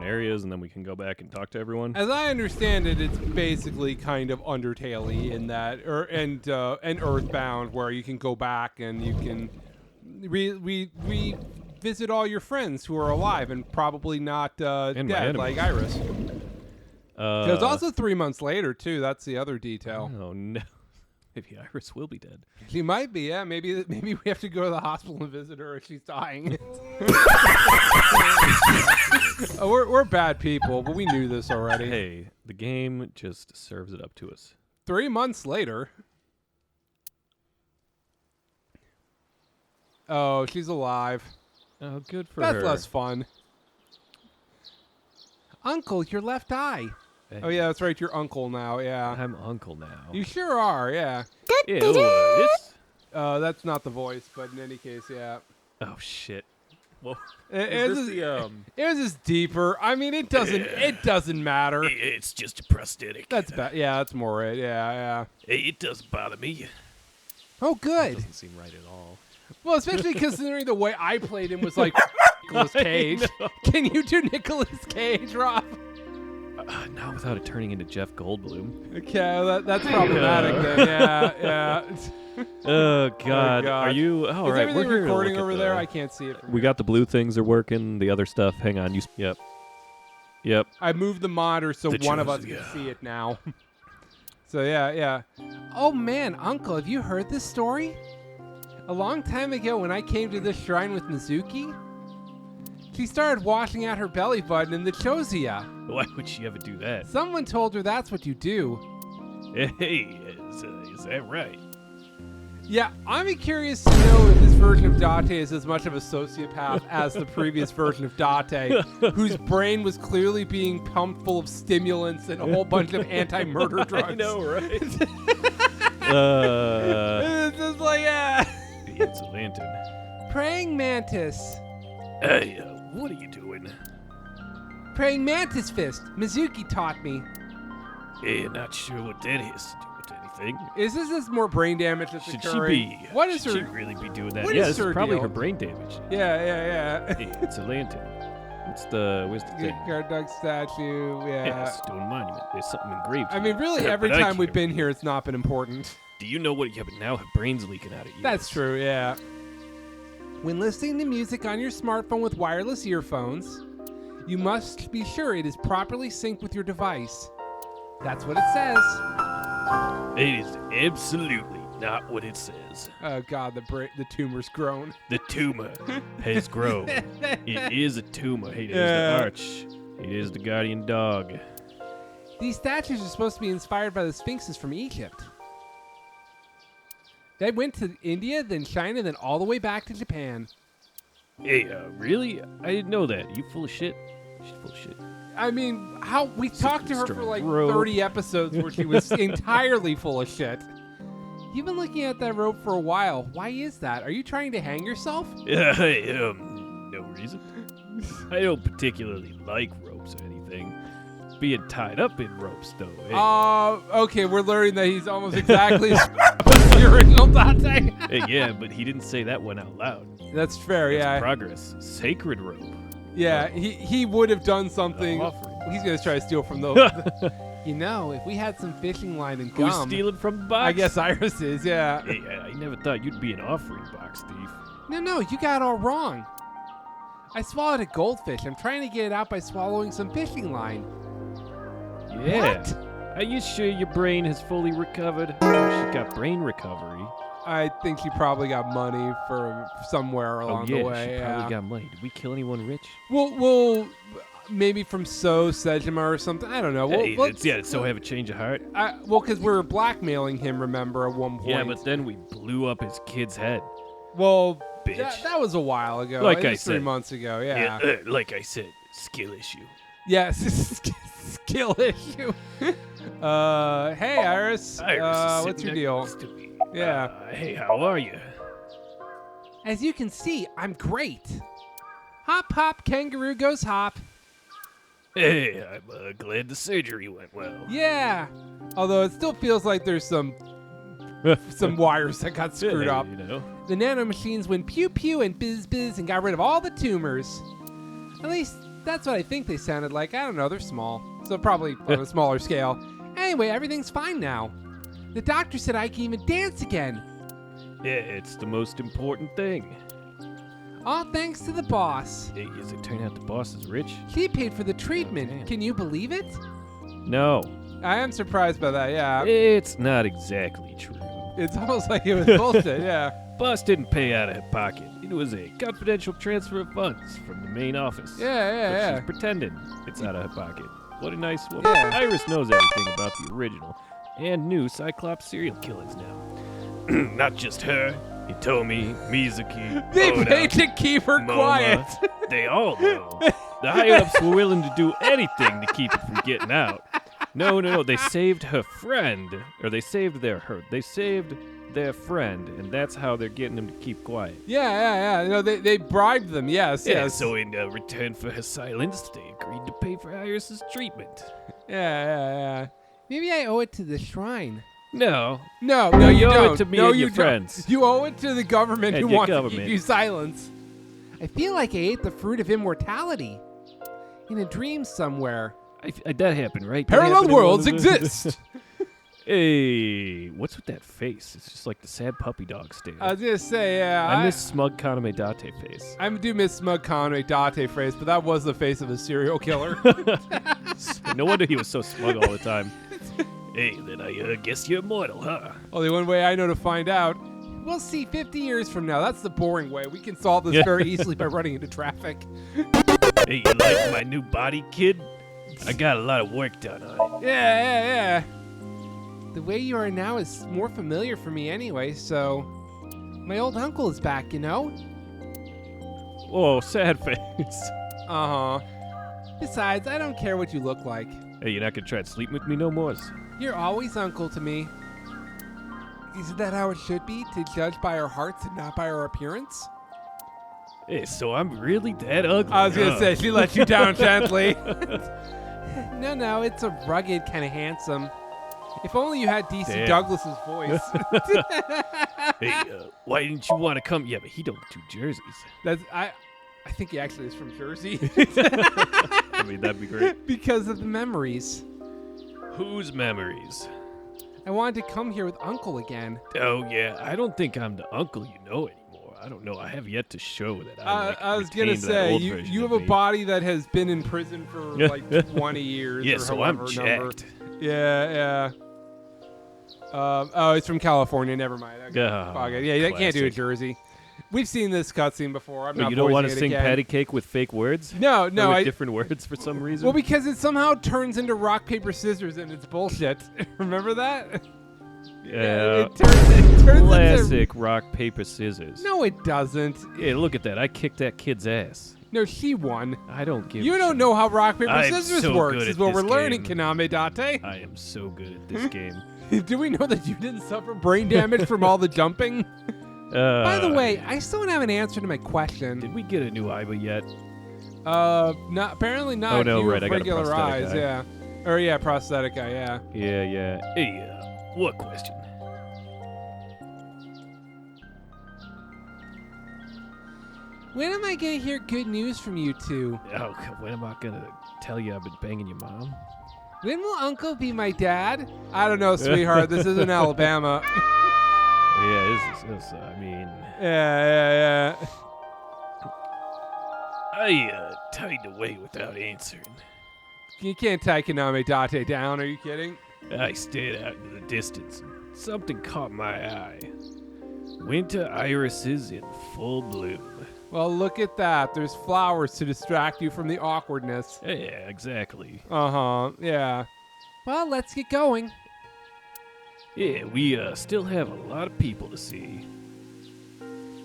areas, and then we can go back and talk to everyone? As I understand it, it's basically kind of Undertale-y in that, and Earthbound, where you can go back and you can revisit all your friends who are alive and probably not dead, like Iris. Because also 3 months later, too. That's the other detail. Oh, no. Maybe Iris will be dead. She might be, yeah. Maybe we have to go to the hospital and visit her if she's dying. We're bad people, but we knew this already. Hey, the game just serves it up to us. 3 months later. Oh, she's alive. Oh, good for her. That's less fun. Uncle, your left eye. Hey. Oh, yeah, that's right. You're uncle now, yeah. I'm uncle now. You sure are, yeah. Ew, this? That's not the voice, but in any case, yeah. Oh, shit. Well, It was just deeper. I mean, it doesn't matter. It's just a prosthetic. That's bad. Yeah, that's more it. Yeah. It doesn't bother me. Oh, good. Doesn't seem right at all. Well, especially considering the way I played him was like Nicolas Cage. Can you do Nicolas Cage, Rob? Not without it turning into Jeff Goldblum. Okay, that's problematic then. Yeah. Oh God. Are you? Is All right, everything we're here recording to look over at there? I can't see it. We got the blue things are working. The other stuff. Hang on. Yep. I moved the monitor so one of us can see it now. So yeah. Oh man, Uncle, have you heard this story? A long time ago, when I came to this shrine with Mizuki, she started washing out her belly button in the Chosia. Why would she ever do that? Someone told her that's what you do. Hey, is that right? Yeah, I'm curious to know if this version of Date is as much of a sociopath as the previous version of Date, whose brain was clearly being pumped full of stimulants and a whole bunch of anti-murder drugs. I know, right? It's just like, yeah. It's a lantern. Praying mantis. Hey, what are you doing? Praying mantis fist. Mizuki taught me. Hey, not sure what that has to do with anything. Is this more brain damage that's Should she occurring? be? What is Should her? she really be doing that? What Yeah, is this is her probably deal? her brain damage. Yeah. Hey, it's a lantern. Where's the thing? Guard dog statue. Yeah, Yeah. stone monument. There's something engraved. I mean, really, Yeah, every but I time we've can't been read. here, it's not been important. Do you know what? Yeah, but now her brain's leaking out of you. That's true, yeah. When listening to music on your smartphone with wireless earphones, you must be sure it is properly synced with your device. That's what it says. It is absolutely not what it says. Oh God, the tumor's grown. The tumor has grown. It is a tumor. Hey, there's Yeah. the arch. It is the guardian dog. These statues are supposed to be inspired by the sphinxes from Egypt. They went to India, then China, then all the way back to Japan. Hey, really? I didn't know that. You full of shit? She's full of shit. I mean, how we talked to her for strong like rope. 30 episodes where she was entirely full of shit. You've been looking at that rope for a while. Why is that? Are you trying to hang yourself? No reason. I don't particularly like ropes or anything. Being tied up in ropes, though. Hey. Okay, we're learning that he's almost exactly as the original Dante. Hey, yeah, but he didn't say that one out loud. That's fair, That's yeah. progress. Sacred rope. Yeah, he would have done something. Offering. He's gonna try to steal from those. You know, if we had some fishing line and Who's gum. stealing from the box? I guess Iris is, yeah. Hey, I never thought you'd be an offering box thief. No, you got it all wrong. I swallowed a goldfish. I'm trying to get it out by swallowing some fishing line. Yeah. What? Are you sure your brain has fully recovered? Oh, she got brain recovery. I think she probably got money from somewhere along oh, yeah, the way. she probably got money. Did we kill anyone rich? Well, maybe from So Sejima or something. I don't know. Hey, Let's- so have a change of heart. Well, because we were blackmailing him, remember, at one point. Yeah, but then we blew up his kid's head. Well, Bitch. that was a while ago. Like It I was 3 said. months ago, yeah. Like I said, skill issue. Yes, skill issue. Hey, Iris. Iris is What's your sitting deal? next to me. Yeah. Hey, how are you? As you can see, I'm great. Hop, hop, kangaroo goes hop. Hey, I'm glad the surgery went well. Yeah. Although it still feels like there's some wires that got screwed up. You know. The nanomachines went pew pew and biz biz and got rid of all the tumors. At least That's what I think they sounded like. I don't know. They're small, so probably on a smaller scale. Anyway, everything's fine now. The doctor said I can even dance again. Yeah, it's the most important thing. All thanks to the boss. Hey, does it turn out the boss is rich? He paid for the treatment. damn. Can you believe it? No, I am surprised by that, yeah. it's not exactly true. It's almost like it was bullshit, yeah. Boss didn't pay out of her pocket. It was a confidential transfer of funds from the main office. But Yeah. she's pretending it's out of her pocket. What a nice woman. Yeah. Iris knows everything about the original and new Cyclops serial killers now. Not just her. Hitomi, Mizuki, They Oda, paid to keep her Moma. quiet. They all know. The higher-ups were willing to do anything to keep it from getting out. No. They saved her friend. Or they saved They saved their friend, and that's how they're getting them to keep quiet. Yeah. No, they bribed them, yes. So in return for her silence, they agreed to pay for Iris's treatment. Yeah. Maybe I owe it to the shrine. No. No, No, you you owe don't. it to me no, and you your don't. friends. You owe it to the government And who your wants to government. keep you silence. I feel like I ate the fruit of immortality. In a dream somewhere. That happened, right? That Parallel happened in worlds one of the- exist. Hey, what's with that face? It's just like the sad puppy dog stare. I was gonna say, yeah. I miss smug Kaname Date face. I do miss smug Conway Date phrase, but that was the face of a serial killer. No wonder he was so smug all the time. Hey, then I guess you're immortal, huh? Only one way I know to find out. We'll see 50 years from now. That's the boring way. We can solve this very easily by running into traffic. Hey, you like my new body, kid? I got a lot of work done on it. Yeah. The way you are now is more familiar for me anyway, so... My old uncle is back, you know? Whoa, sad face. Uh-huh. Besides, I don't care what you look like. Hey, you're not gonna try to sleep with me no more? You're always uncle to me. Isn't that how it should be, to judge by our hearts and not by our appearance? Hey, so I'm really that ugly? I was gonna huh? say, she let you down gently. No, it's a rugged, kind of handsome. If only you had DC Damn. Douglas's voice. Hey, why didn't you want to come? Yeah, but he don't do jerseys. I think he actually is from Jersey. I mean, that'd be great. Because of the memories. Whose memories? I wanted to come here with Uncle again. Oh, yeah, I don't think I'm the uncle you know anymore. I don't know. I have yet to show that I was gonna retained that say old you version have of a me. body that has been in prison for like 20 years. Yeah, or so I'm however number. jacked. Yeah. Oh, it's from California. Never mind. Okay. Ah, Fuck it. Yeah, you can't do a classic. Jersey. We've seen this cutscene before. I'm But not you don't want to voicing it sing again. patty cake with fake words? No, Or no. with different words for some reason? Well, because it somehow turns into rock paper scissors and it's bullshit. Remember that? Yeah. It turns into. Classic rock, paper, scissors. No, it doesn't. Yeah, look at that. I kicked that kid's ass. No, she won. I don't give You a don't shit. know how rock paper I'm scissors so works. good Is at what this we're learning, game. Kaname Date. I am so good at this game. Do we know that you didn't suffer brain damage from all the jumping? By the way, I still don't have an answer to my question. did we get a new Iba yet? Not apparently not. Oh, no, You right, have I got a regular prosthetic eyes, eye. yeah. Or yeah, prosthetic eye, yeah. Yeah. Hey, what question? When am I gonna hear good news from you two? Oh, when am I gonna tell you I've been banging your mom? When will Uncle be my dad? I don't know, sweetheart. This isn't Alabama. Yeah, this is I mean, Yeah. I tied away without answering. You can't tie Kaname Date down. Are you kidding? I stared out into the distance. Something caught my eye. Winter irises in full bloom. Well, look at that. There's flowers to distract you from the awkwardness. Yeah, exactly. Uh-huh. Yeah. Well, let's get going. Yeah, we still have a lot of people to see.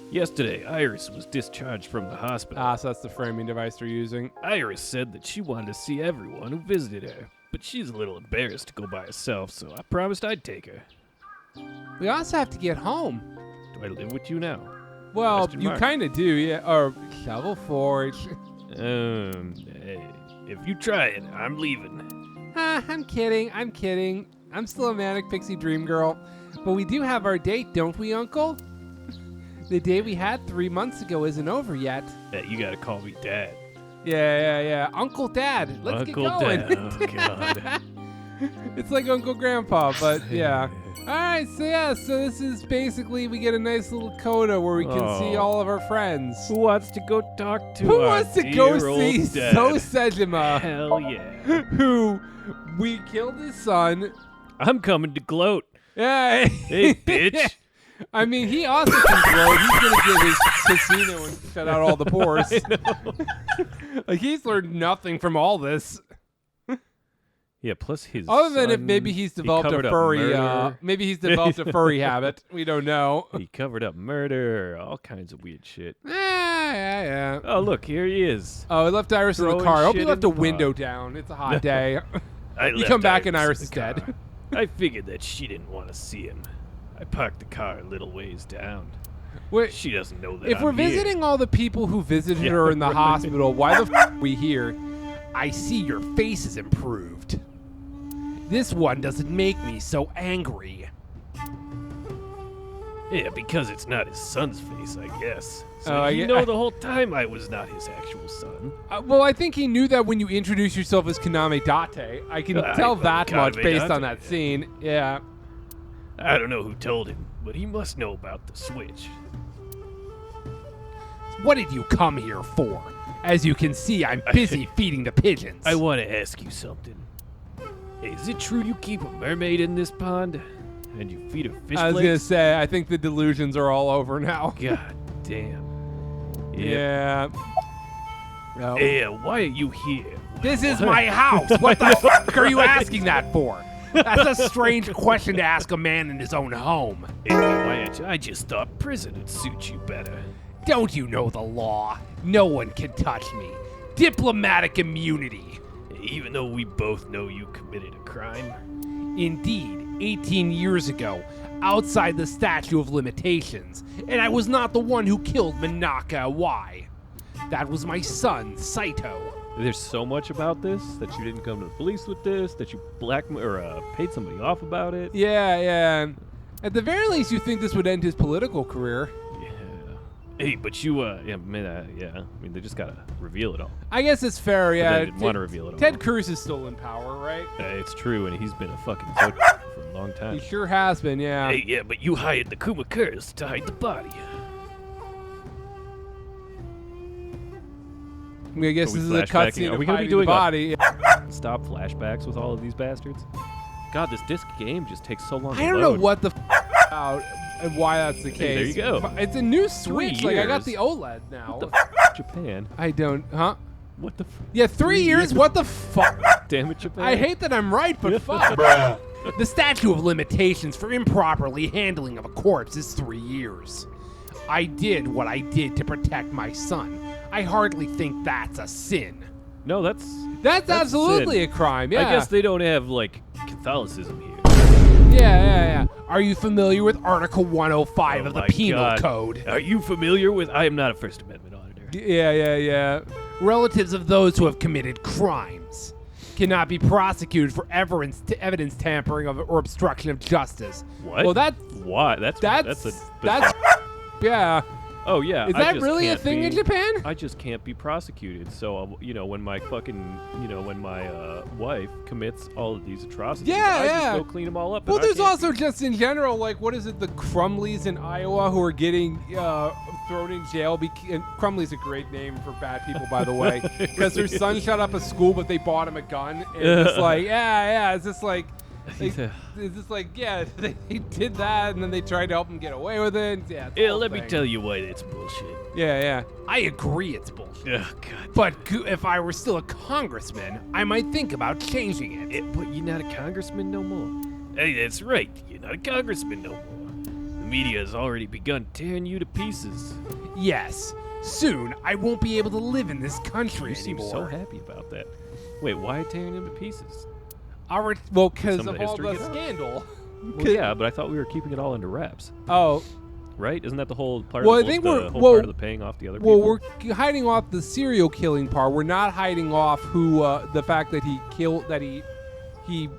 Yesterday, Iris was discharged from the hospital. So that's the framing device they're using. Iris said that she wanted to see everyone who visited her, but she's a little embarrassed to go by herself, so I promised I'd take her. We also have to get home. Do I live with you now? Well, Question you mark. kind of do, yeah. Or Shovel Forge. If you try it, I'm leaving. I'm kidding. I'm still a manic pixie dream girl. But we do have our date, don't we, Uncle? The day we had 3 months ago isn't over yet. Hey, you gotta call me Dad. Yeah. Uncle Dad. Let's Uncle get going. Dad. Oh, God. It's like Uncle Grandpa, but yeah. All right, so this is basically we get a nice little coda where we can see all of our friends. Who wants to go talk to Who our wants to go dear see old dad? So Sejima, Hell yeah. who we killed his son? I'm coming to gloat. Yeah. Hey, bitch. I mean, he also can gloat. He's going to get his casino and shut out all the pores. Like, he's learned nothing from all this. Yeah, plus his Other than if son, maybe he's developed covered a up furry, murder. maybe he's developed a furry habit. We don't know. He covered up murder, all kinds of weird shit. Yeah. Oh, look, here he is. Oh, he left Iris in the Throwing car. I hope he shit left in a the window pot. down. It's a hot day. I You left come back and Iris Iris is in the dead. car. I figured that she didn't want to see him. I parked the car a little ways down. Wait, She doesn't know that if we're I'm here. visiting all the people who visited her in the right. hospital, why the f are we here? I see your face is improved. This one doesn't make me so angry. Yeah, because it's not his son's face, I guess. So Oh, you I- know the whole time I was not his actual son. Well, I think he knew that when you introduced yourself as Kaname Date. I can I tell love that much Kaname based on Date. that scene. Yeah. I don't know who told him, but he must know about the switch. What did you come here for? As you can see, I'm busy feeding the pigeons. I want to ask you something. Hey, is it true you keep a mermaid in this pond? And you feed her fish I was going to flakes? say, I think the delusions are all over now. God damn. Yeah. Oh. Yeah, why are you here? This is my house. What the fuck are you asking that for? That's a strange question to ask a man in his own home. Hey, why aren't you? I just thought prison would suit you better. Don't you know the law? No one can touch me. Diplomatic immunity. Even though we both know you committed a crime. Indeed, 18 years ago, outside the statute of limitations, and I was not the one who killed Minaka Y. That was my son, Saito. There's so much about this that you didn't come to the police with this, that you paid somebody off about it. Yeah. At the very least, you think this would end his political career. Yeah. Hey, but you, I mean, they just gotta reveal it all. I guess it's fair, But yeah. they didn't want to reveal it all. Ted Cruz is still in power, right? It's true, and he's been a fucking coach for a long time. He sure has been, yeah. hey, yeah, but you hired the Kumakurs to hide the body. I mean, I guess Are we this is a flashbacking? cutscene Are of we gonna be hiding doing the a- body. Stop flashbacks with all of these bastards. God, this disc game just takes so long I to don't know load. what the about and why that's the Hey, there case. you go. It's a new Switch. Like, I got years. the OLED now. What the Japan? I don't, huh? What the Yeah, 3 years? What the fuck? damn it, Japan? I hate that I'm right, but fuck. The statute of limitations for improperly handling of a corpse is 3 years. I did what I did to protect my son. I hardly think that's a sin. No, that's Absolutely sin. a crime, yeah. I guess they don't have like Catholicism here. Yeah. Are you familiar with Article 105 Oh of the my Penal God. Code? Are you familiar with? I am not a First Amendment auditor. Yeah. Relatives of those who have committed crimes cannot be prosecuted for evidence tampering or obstruction of justice. What? Well, Why? That's yeah. Oh yeah. Is I that just really a can't thing in be- Japan? I just can't be prosecuted. So when my wife commits all of these atrocities, I just go clean them all up. Well, and I there's can't also be- just in general, like, what is it, the Crumleys in Iowa who are getting thrown in jail? And Crumley's a great name for bad people, by the way, because their son shut up a school, but they bought him a gun. And it's like, it's just like, it's just like, yeah, they did that, and then they tried to help him get away with it. Yeah, it's the Yeah, whole let me thing. tell you why it's bullshit. Yeah. I agree it's bullshit. Oh, God. But if I were still a congressman, I might think about changing it. But you're not a congressman no more. Hey, that's right. You're not a congressman no more. The media has already begun tearing you to pieces. Yes. Soon, I won't be able to live in this country You seem anymore. so happy about that. Wait, why tearing him to pieces? Because Some of of the all history the get out? scandal. Well, yeah, but I thought we were keeping it all under wraps, Oh, right? Isn't that the whole part? Well, of I think the we're- whole well- part of the paying off the other well, people. we're hiding off the serial killing part. We're not hiding off the fact that he killed, that he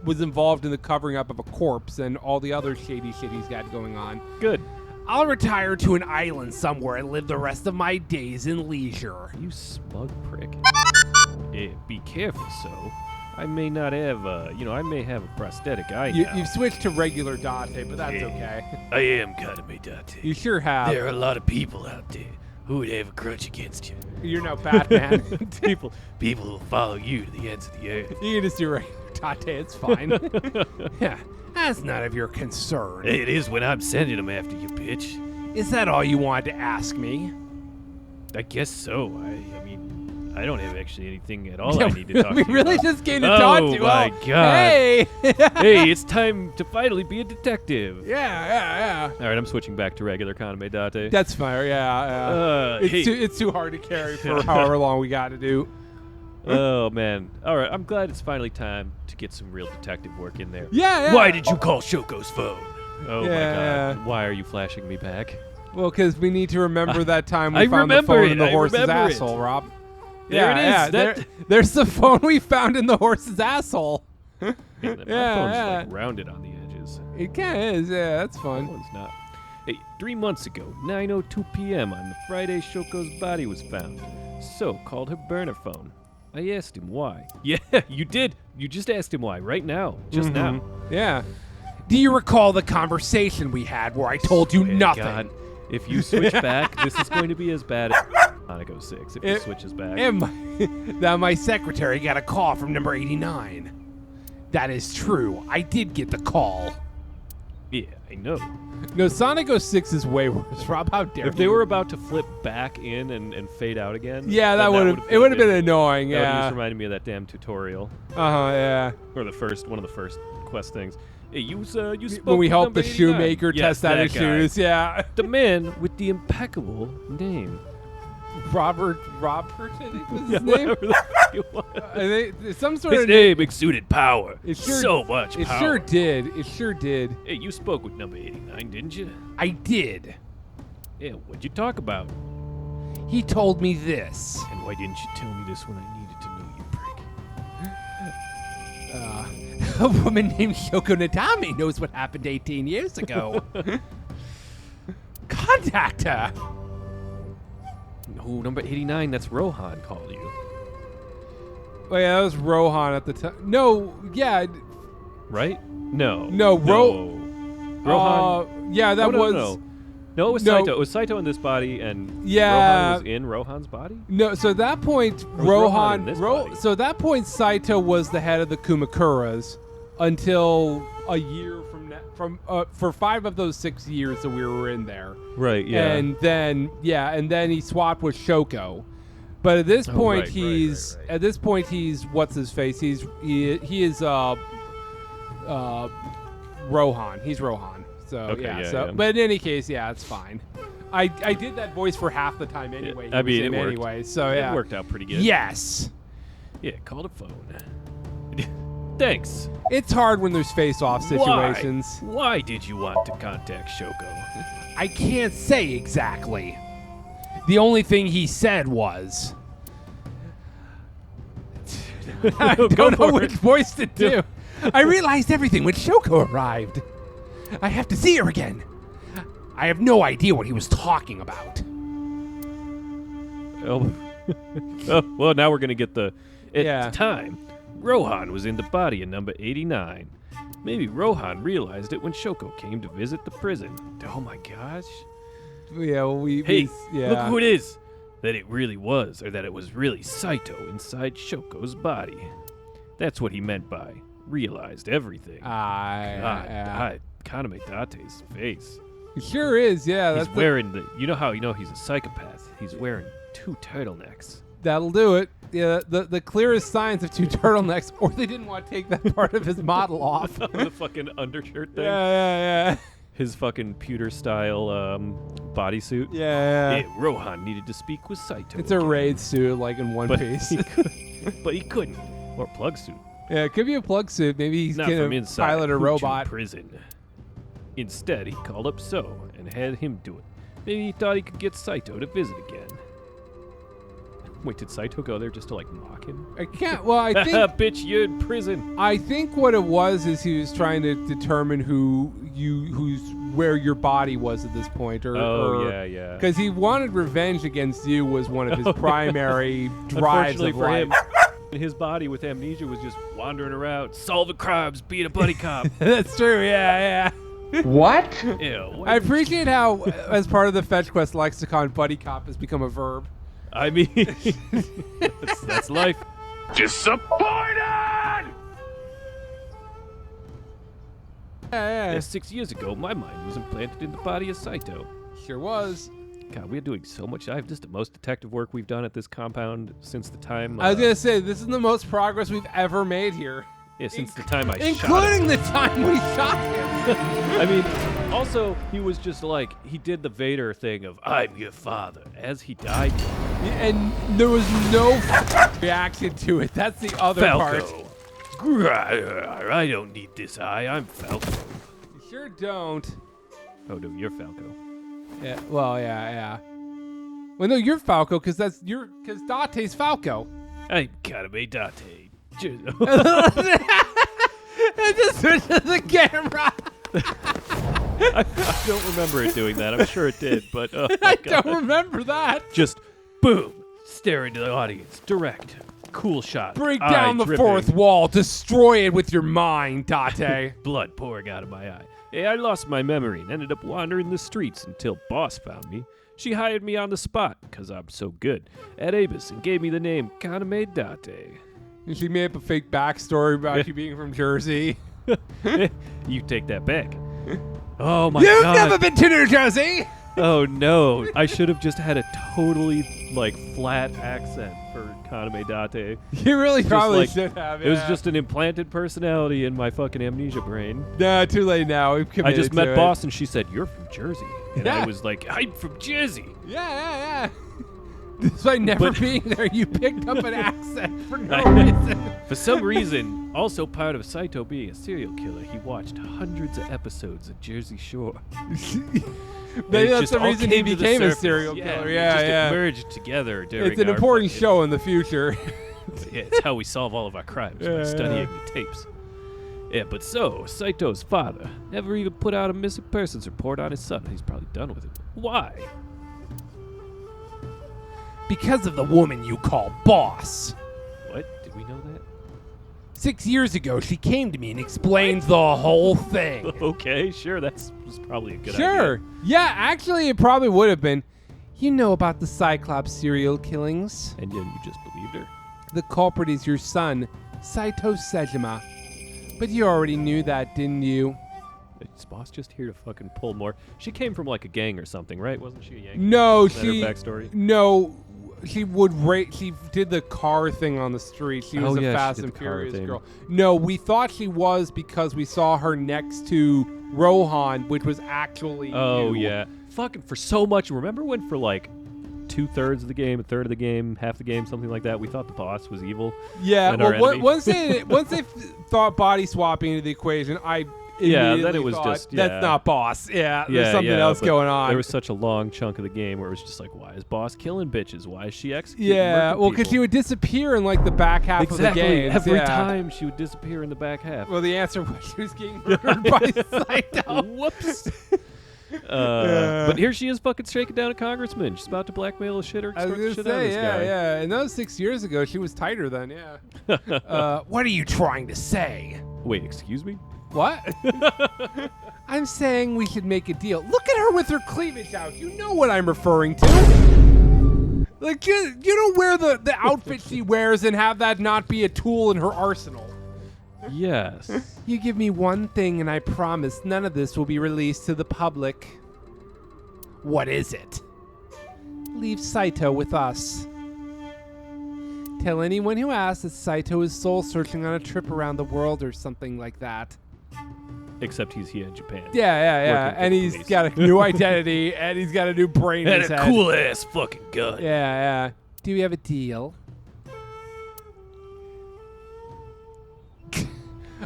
was involved in the covering up of a corpse and all the other shady shit he's got going on. Good. I'll retire to an island somewhere and live the rest of my days in leisure. You smug prick. Yeah, be careful, So. I may not have, I may have a prosthetic eye now. You've switched to regular Dante, but that's Yeah. okay. I am Kaname Date. You sure have. There are a lot of people out there who would have a grudge against you. You're no Batman. People who will follow you to the ends of the earth. You can just do regular Dante. It's fine. Yeah, that's none of your concern. It is when I'm sending them after you, bitch. Is that all you wanted to ask me? I guess so. I mean, I don't have actually anything at all I need to talk to We you really about. just came to talk to you. My God. Hey! Hey, it's time to finally be a detective. Yeah. All right, I'm switching back to regular Kaname Date. That's fine. Yeah. Hey. It's too hard to carry for however long we got to do. Oh, man. All right, I'm glad it's finally time to get some real detective work in there. Yeah. Why did you call Shoko's phone? Oh, my God. Why are you flashing me back? Well, because we need to remember that time we I found the remember phone it. in the I horse's remember it. asshole, Rob. There it is. Yeah. There's the phone we found in the horse's asshole. My Yeah, phone's yeah. like rounded on the edges. It kind of is. Yeah, that's That fun. one's not. Hey, 3 months ago, 9:02 p.m. on the Friday, Shoko's body was found. So called her burner phone. I asked him why. Yeah, you did. You just asked him why right now. Just now. Yeah. Do you recall the conversation we had where I told you Swear to nothing? God, if you switch back, this is going to be as bad as Monaco 6. If he It- switches back. That my secretary got a call from number 89. That is true. I did get the call. Yeah, I know. No, Sonic 06 is way worse. Rob, how dare If they you? were about to flip back in and fade out again. Yeah, that then would have. It would have been annoying. That would've Yeah. just reminded me of that damn tutorial. Yeah. Or one of the first quest things. Hey, you spoke When we with helped number the 89. shoemaker Yes, test out that his guy. shoes. Yeah. The man with the impeccable name. Robert, I think was his Yeah, name. whatever the fuck it was. I think it's some sort His of name exuded power. It sure- so much It power. sure did. It sure did. Hey, you spoke with number 89, didn't you? I did. Yeah, what'd you talk about? He told me this. And why didn't you tell me this when I needed to know, you prick? A woman named Shoko Natami knows what happened 18 years ago. Contact her. No, number 89, that's Rohan called you. Oh yeah, that was Rohan at the time. No, yeah. Right? No. No, Rohan. Yeah, that no, was. No. No, it was No. Saito. It was Saito in this body, and Yeah. Rohan was in Rohan's body? No, so at that point, was Rohan in this body? So at that point, Saito was the head of the Kumakuras until a year for 5 of those 6 years that we were in there. Right, And then he swapped with Shoko. But at this point, right. at this point he's what's his face? He is Rohan. He's Rohan. So Okay, yeah, so yeah. but in any case, yeah, it's fine. I did that voice for half the time anyway. I mean, it worked. anyway. So yeah, It worked out pretty good. Yes. Yeah, called a phone. Thanks. It's hard when there's face-off situations. Why did you want to contact Shoko? I can't say exactly. The only thing he said was, I Go don't know for which it. voice to do. I realized everything when Shoko arrived. I have to see her again. I have no idea what he was talking about. Oh, well, now we're going to get the... At Yeah. the time, Rohan was in the body of number 89. Maybe Rohan realized it when Shoko came to visit the prison. Oh my gosh. Yeah, well, Hey, yeah. look who it is. That it really was, or that it was really Saito inside Shoko's body. That's what he meant by realized everything. God, Kaname Date's face. It sure is, yeah. He's That's wearing you know how you know he's a psychopath? He's wearing 2 turtlenecks. that'll do it. Yeah, the clearest signs of 2 turtlenecks, or they didn't want to take that part of his model off. The fucking undershirt thing. Yeah. His fucking pewter style bodysuit. Yeah. Rohan needed to speak with Saito. It's a again, raid suit, like in One but Piece. but he couldn't. Or plug suit. Yeah, it could be a plug suit. Maybe he's Not gonna from inside pilot a Huchu robot. prison. Instead, he called up So and had him do it. Maybe he thought he could get Saito to visit again. Wait, did Saito go there just to like mock him? I can't. Well, I think Bitch, you're in prison. I think what it was is he was trying to determine where your body was at this point, Yeah. because he wanted revenge against you was one of his primary drives Unfortunately of for life. him, his body with amnesia was just wandering around, solving crimes, being a buddy cop. That's true. Yeah. What? Ew, I appreciate how, as part of the Fetch Quest lexicon, buddy cop has become a verb. I mean, that's life. Disappointed! Yeah. 6 years ago, my mind was implanted in the body of Saito. Sure was. God, we're doing so much. This is the most detective work we've done at this compound since the time. I was gonna say this is the most progress we've ever made here, Yeah, since the time I shot him. including the time we shot him. I mean, also, he was just like, he did the Vader thing of, I'm your father, as he died. And there was no reaction to it. That's the other part. Falco. Grr, I don't need this eye. I'm Falco. You sure don't. Oh, no, you're Falco. Yeah. Well, yeah. Well, no, you're Falco because Date's Falco. I'm Kaname Date. I just switched to the camera. I don't remember it doing that. I'm sure it did, but oh my I God. don't remember that. Just boom, stare into the audience, direct, cool shot. Break eye down the dripping, fourth wall. Destroy it with your mind, Date. blood pouring out of my eye. Hey, I lost my memory and ended up wandering the streets until Boss found me. She hired me on the spot, because I'm so good, at Abus and gave me the name Kaname Date. And she made up a fake backstory about you being from Jersey. You take that back. Oh my You've God. never been to New Jersey. Oh no, I should have just had a totally like flat accent for Kaname Date. You really probably like- should have. It was yeah. just an implanted personality in my fucking amnesia brain. Nah, too late now. We've I committed just to met it. Boss and she said, "You're from Jersey." And Yeah. I was like, "I'm from Jersey." Yeah. Despite never being there, you picked up an accent for no I- reason. For some reason, also part of Saito being a serial killer, he watched hundreds of episodes of Jersey Shore. Maybe It that's just the all reason he came to the became a surface. serial Yeah, killer. it Yeah, just yeah. merged together during It's an our important fucking- show in the future. Yeah, it's how we solve all of our crimes by Yeah, studying the tapes. Yeah, but so, Saito's father never even put out a missing persons report on his son. He's probably done with it. Why? Because of the woman you call Boss. What? Did we know that? 6 years ago, she came to me and explained the whole thing. Okay, sure, was probably a good Sure. idea. Yeah, actually, it probably would have been. You know about the Cyclops serial killings? And then you just believed her? The culprit is your son, So Sejima. But you already knew that, didn't you? Is Boss just here to fucking pull more? She came from like a gang or something, right? Wasn't she a Yankee? No, Is that her backstory? No, she would rate. She did the car thing on the street. She was Oh, a yeah, she Fast did and the car Furious thing. girl. No, we thought she was because we saw her next to Rohan, which was actually. Oh, you. yeah. Fucking for so much. Remember when for like 2/3 of the game, a third of the game, half the game, something like that, we thought the boss was evil? Yeah. And our Well, enemy. once they thought body swapping into the equation, I. Yeah, then immediately it was thought, just, that's yeah. not Boss. Yeah, there's something else but going on. There was such a long chunk of the game where it was just like, why is Boss killing bitches? Why is she executing Yeah, murking well, because people? she would disappear in like the back half exactly. of the game. Every yeah. time she would disappear in the back half. Well, the answer was she was getting murdered by Saito. Whoops. But here she is fucking shaking down a congressman. She's about to blackmail the shit or I was extort the gonna shit out of say, this yeah, guy. yeah. And that was 6 years ago. She was tighter then, yeah. What are you trying to say? Wait, excuse me? What? I'm saying we should make a deal. Look at her with her cleavage out. You know what I'm referring to. Like, you don't wear the outfit she wears and have that not be a tool in her arsenal. Yes. You give me one thing and I promise none of this will be released to the public. What is it? Leave Saito with us. Tell anyone who asks that Saito is soul searching on a trip around the world or something like that. Except he's here in Japan. Yeah. Working for And the he's police. got a new identity and he's got a new brain in And his a head. cool ass fucking gun. Yeah. Do we have a deal?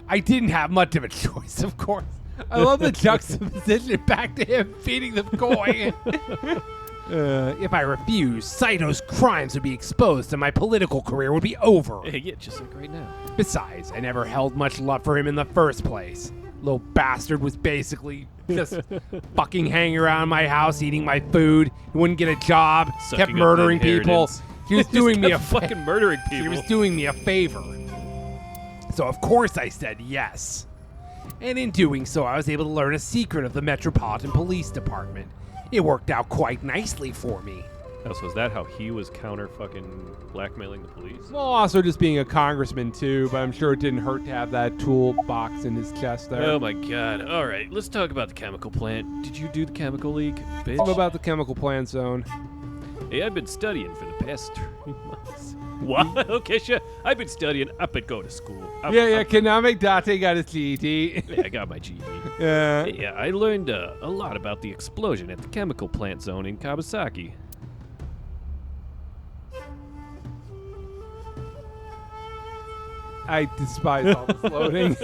I didn't have much of a choice, of course. I love the juxtaposition back to him feeding the coin. If I refuse, Saito's crimes would be exposed and my political career would be over. Yeah, just like right now. Besides, I never held much love for him in the first place. Little bastard was basically just fucking hanging around my house, eating my food. He wouldn't get a job, kept Sucking up murdering people. inheritance. She was doing me a fucking murdering people. She was doing me a favor. So of course I said yes. And in doing so, I was able to learn a secret of the Metropolitan Police Department. It worked out quite nicely for me. Oh, so is that how he was fucking blackmailing the police? Well, also just being a congressman too, but I'm sure it didn't hurt to have that toolbox in his chest there. Oh my god. All right, let's talk about the chemical plant. Did you do the chemical league, bitch? What about the chemical plant zone? Hey, I've been studying for the past 3 months. What? Okay, sure. I've been studying. I've been going to school. Kaname Date got his GED. Yeah, I got my GED. Yeah. Yeah, I learned a lot about the explosion at the chemical plant zone in Kawasaki. I despise all this loading.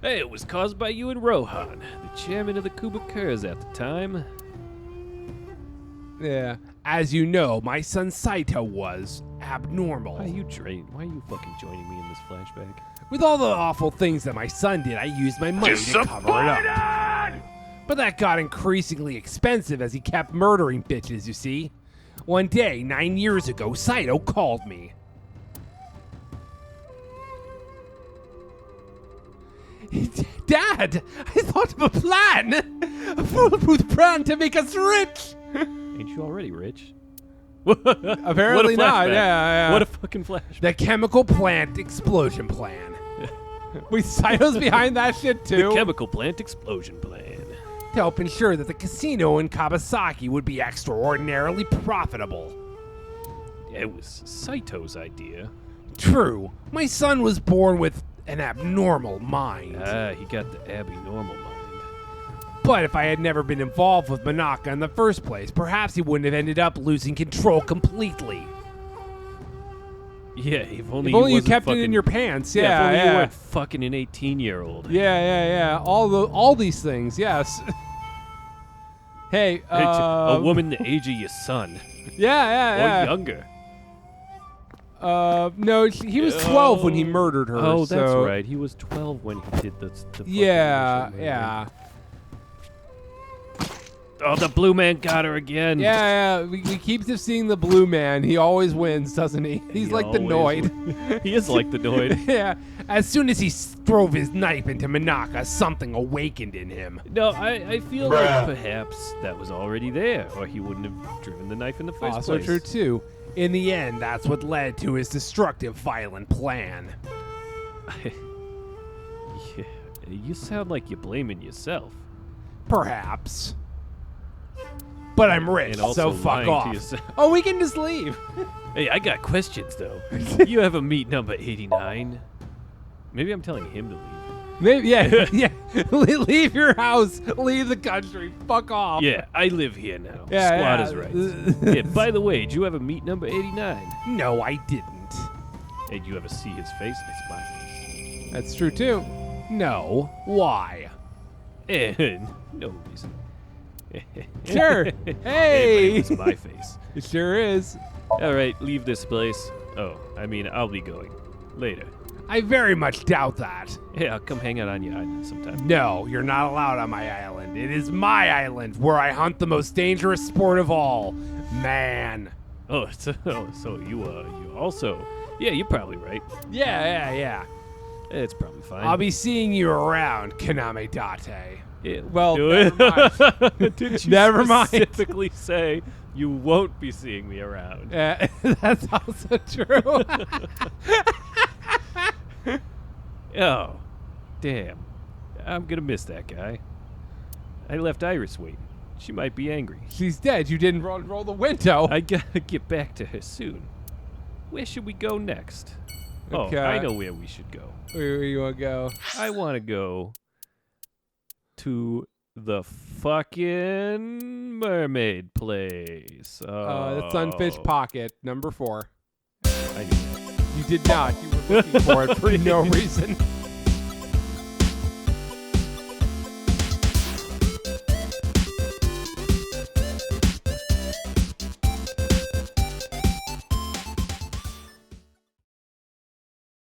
Hey, it was caused by you and Rohan, the chairman of the Kubakurs at the time. Yeah. As you know, my son Saito was abnormal. Why are you fucking joining me in this flashback? With all the awful things that my son did, I used my money to cover it up. But that got increasingly expensive as he kept murdering bitches, you see. One day, 9 years ago, Saito called me. Dad, I thought of a plan! A foolproof plan to make us rich! Ain't you already rich? Apparently not, yeah. What a fucking flashback. The chemical plant explosion plan. Wait, Saito's behind that shit too? The chemical plant explosion plan. To help ensure that the casino in Kawasaki would be extraordinarily profitable. It was Saito's idea. True. My son was born with an abnormal mind. He got the abnormal mind. But if I had never been involved with Manaka in the first place, perhaps he wouldn't have ended up losing control completely. Yeah, if only you kept it in your pants. Yeah, if only yeah. you weren't fucking an 18-year-old. Yeah. All these things, yes. Hey, a woman the age of your son. Yeah. Or younger. No, he was 12 when he murdered her. Oh, that's so. right. He was 12 when he did the Yeah, fucking yeah. Oh, the blue man got her again. Yeah. We keep just seeing the blue man. He always wins, doesn't he? He's like the Noid. He is like the Noid. Yeah. As soon as he drove his knife into Manaka, something awakened in him. No, I feel like perhaps that was already there, or he wouldn't have driven the knife in the first Also place. true, too. In the end, that's what led to his destructive, violent plan. Yeah, you sound like you're blaming yourself. Perhaps. But I'm rich, And also so fuck lying to off. yourself. Oh, we can just leave. Hey, I got questions, though. You have a meet number 89. Maybe I'm telling him to leave. Maybe, yeah. Leave your house. Leave the country. Fuck off. Yeah, I live here now. Yeah, Squatters' rights. Yeah, by the way, did you ever meet number 89? No, I didn't. Hey, did you ever see his face? It's my face. That's true, too. No. Why? And no reason. Sure. Hey, but Hey. it was my face. It sure is. All right, leave this place. Oh, I mean, I'll be going. Later. I very much doubt that. Yeah, I'll come hang out on your island sometime. No, you're not allowed on my island. It is my island where I hunt the most dangerous sport of all, man. Oh, so you also... Yeah, you're probably right. Yeah. It's probably fine. I'll be seeing you around, Kaname Date. Yeah, Well, do never it. mind. Did you Never mind. specifically say you won't be seeing me around? That's also true. Oh, damn. I'm gonna miss that guy. I left Iris waiting. She might be angry. She's dead. You didn't roll the window. I gotta get back to her soon. Where should we go next? Okay. Oh, I know where we should go. Where you want to go? I want to go to the fucking mermaid place. The Sunfish Pocket, number 4. I knew it. You did not. You were looking for it for no reason.